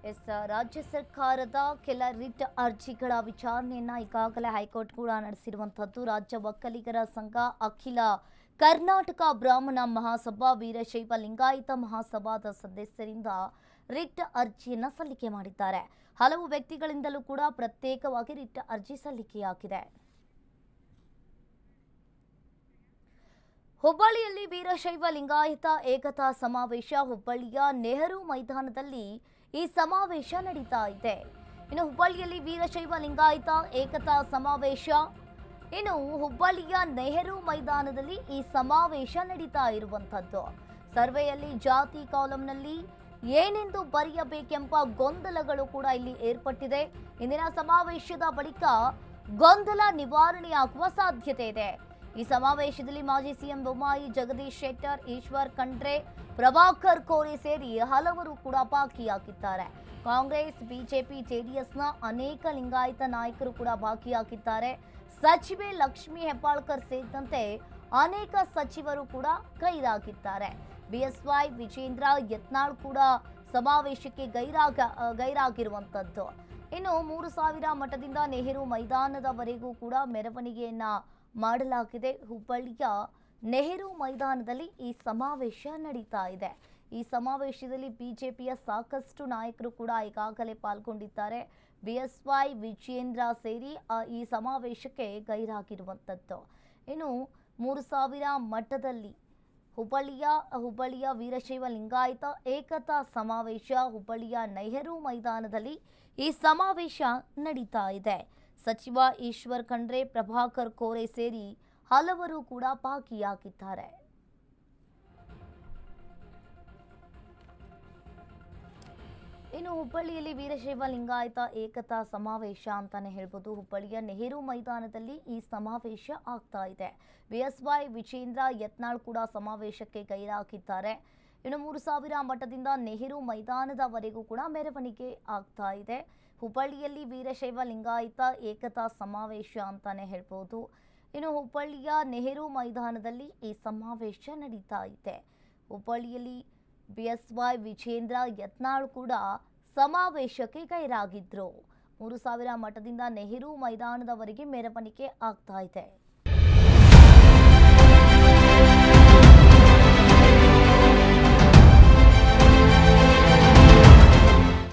ರಾಜ್ಯ ಸರ್ಕಾರದ ಕೆಲ ರಿಟ್ ಅರ್ಜಿಗಳ ವಿಚಾರಣೆಯನ್ನ ಈಗಾಗಲೇ ಹೈಕೋರ್ಟ್ ಕೂಡ ನಡೆಸಿರುವಂತದ್ದು. ರಾಜ್ಯ ಒಕ್ಕಲಿಗರ ಸಂಘ, ಅಖಿಲ ಕರ್ನಾಟಕ ಬ್ರಾಹ್ಮಣ ಮಹಾಸಭಾ, ವೀರಶೈವ ಲಿಂಗಾಯತ ಮಹಾಸಭಾದ ಸದಸ್ಯರಿಂದ ರಿಟ್ ಅರ್ಜಿಯನ್ನ ಸಲ್ಲಿಕೆ ಮಾಡಿದ್ದಾರೆ. ಹಲವು ವ್ಯಕ್ತಿಗಳಿಂದಲೂ ಕೂಡ ಪ್ರತ್ಯೇಕವಾಗಿ ರಿಟ್ ಅರ್ಜಿ ಸಲ್ಲಿಕೆಯಾಗಿದೆ. ಹುಬ್ಬಳ್ಳಿಯಲ್ಲಿ ವೀರಶೈವ ಲಿಂಗಾಯತ ಏಕತಾ ಸಮಾವೇಶ. ಹುಬ್ಬಳ್ಳಿಯ ನೆಹರು ಮೈದಾನದಲ್ಲಿ ಈ ಸಮಾವೇಶ ನಡೀತಾ ಇದೆ. ಇನ್ನು ಹುಬ್ಬಳ್ಳಿಯಲ್ಲಿ ವೀರಶೈವ ಲಿಂಗಾಯತ ಏಕತಾ ಸಮಾವೇಶ. ಇನ್ನು ಹುಬ್ಬಳ್ಳಿಯ ನೆಹರು ಮೈದಾನದಲ್ಲಿ ಈ ಸಮಾವೇಶ ನಡೀತಾ ಇರುವಂತದ್ದು. ಸರ್ವೆಯಲ್ಲಿ ಜಾತಿ ಕಾಲಂನಲ್ಲಿ ಏನೆಂದು ಬರೆಯಬೇಕೆಂಬ ಗೊಂದಲಗಳು ಕೂಡ ಇಲ್ಲಿ ಏರ್ಪಟ್ಟಿದೆ. ಇಂದಿನ ಸಮಾವೇಶದ ಬಳಿಕ ಗೊಂದಲ ನಿವಾರಣೆಯಾಗುವ ಸಾಧ್ಯತೆ ಇದೆ. ಈ ಸಮಾವೇಶದಲ್ಲಿ ಮಾಜಿ ಸಿಎಂ ಬೊಮ್ಮಾಯಿ, ಜಗದೀಶ್ ಶೆಟ್ಟರ್, ಈಶ್ವರ್ ಖಂಡ್ರೆ, ಪ್ರಭಾಕರ್ ಕೋರೆ ಸೇರಿ ಹಲವರು ಕೂಡ ಭಾಗಿಯಾಗಿದ್ದಾರೆ. ಕಾಂಗ್ರೆಸ್, ಬಿಜೆಪಿ, ಜೆಡಿಎಸ್ನ ಅನೇಕ ಲಿಂಗಾಯತ ನಾಯಕರು ಕೂಡ ಭಾಗಿಯಾಗಿದ್ದಾರೆ. ಸಚಿವೆ ಲಕ್ಷ್ಮೀ ಹೆಬ್ಬಾಳ್ಕರ್ ಸೇರಿದಂತೆ ಅನೇಕ ಸಚಿವರು ಕೂಡ ಗೈರಾಗಿದ್ದಾರೆ. ಬಿಎಸ್ವೈ ವಿಜೇಂದ್ರ ಯತ್ನಾಳ್ ಕೂಡ ಸಮಾವೇಶಕ್ಕೆ ಗೈರಾಗಿರುವಂತದ್ದು. ಇನ್ನು 3000 ಮಠದಿಂದ ನೆಹರು ಮೈದಾನದವರೆಗೂ ಕೂಡ ಮೆರವಣಿಗೆಯನ್ನ ಮಾಡಲಾಗಿದೆ. ಹುಬ್ಬಳ್ಳಿಯ ನೆಹರು ಮೈದಾನದಲ್ಲಿ ಈ ಸಮಾವೇಶ ನಡೀತಾ ಇದೆ. ಈ ಸಮಾವೇಶದಲ್ಲಿ ಬಿಜೆಪಿಯ ಸಾಕಷ್ಟು ನಾಯಕರು ಕೂಡ ಈಗಾಗಲೇ ಪಾಲ್ಗೊಂಡಿದ್ದಾರೆ. ಬಿಎಸ್ವೈ ವಿಜೇಂದ್ರ ಸೇರಿ ಈ ಸಮಾವೇಶಕ್ಕೆ ಗೈರಾಗಿರುವಂಥದ್ದು. ಇನ್ನು 3000 ಮಠದಲ್ಲಿ ಹುಬ್ಬಳ್ಳಿಯ ವೀರಶೈವ ಲಿಂಗಾಯತ ಏಕತಾ ಸಮಾವೇಶ, ಹುಬ್ಬಳ್ಳಿಯ ನೆಹರು ಮೈದಾನದಲ್ಲಿ ಈ ಸಮಾವೇಶ ನಡೀತಾ ಇದೆ. ಸಚಿವ ಈಶ್ವರ್ ಖಂಡ್ರೆ, ಪ್ರಭಾಕರ್ ಕೋರೆ ಸೇರಿ ಹಲವರು ಕೂಡ ಭಾಗಿಯಾಗಿದ್ದಾರೆ. ಇನ್ನು ಹುಬ್ಬಳ್ಳಿಯಲ್ಲಿ ವೀರಶೈವ ಲಿಂಗಾಯತ ಏಕತಾ ಸಮಾವೇಶ ಅಂತಾನೆ ಹೇಳ್ಬೋದು. ಹುಬ್ಬಳ್ಳಿಯ ನೆಹರು ಮೈದಾನದಲ್ಲಿ ಈ ಸಮಾವೇಶ ಆಗ್ತಾ ಇದೆ. ಬಿಎಸ್ವೈ ವಿಜೇಂದ್ರ ಯತ್ನಾಳ್ ಕೂಡ ಸಮಾವೇಶಕ್ಕೆ ಗೈರಾಗಿದ್ದಾರೆ. ಇನ್ನು 3000 ಮಠದಿಂದ ನೆಹರು ಮೈದಾನದವರೆಗೂ ಕೂಡ ಮೆರವಣಿಗೆ ಆಗ್ತಾ ಇದೆ. ಹುಬ್ಬಳ್ಳಿಯಲ್ಲಿ ವೀರಶೈವ ಲಿಂಗಾಯತ ಏಕತಾ ಸಮಾವೇಶ ಅಂತಾನೆ ಹೇಳ್ಬೋದು. ಇನ್ನು ಹುಬ್ಬಳ್ಳಿಯ ನೆಹರು ಮೈದಾನದಲ್ಲಿ ಈ ಸಮಾವೇಶ ನಡೀತಾ ಇದೆ. ಹುಬ್ಬಳ್ಳಿಯಲ್ಲಿ ಬಿಎಸ್ವೈ ವಿಜೇಂದ್ರ ಯತ್ನಾಳ್ ಕೂಡ ಸಮಾವೇಶಕ್ಕೆ ಗೈರಾಗಿದ್ರು. 3000 ಮಠದಿಂದ ನೆಹರು ಮೈದಾನದವರೆಗೆ ಮೆರವಣಿಗೆ ಆಗ್ತಾ ಇದೆ.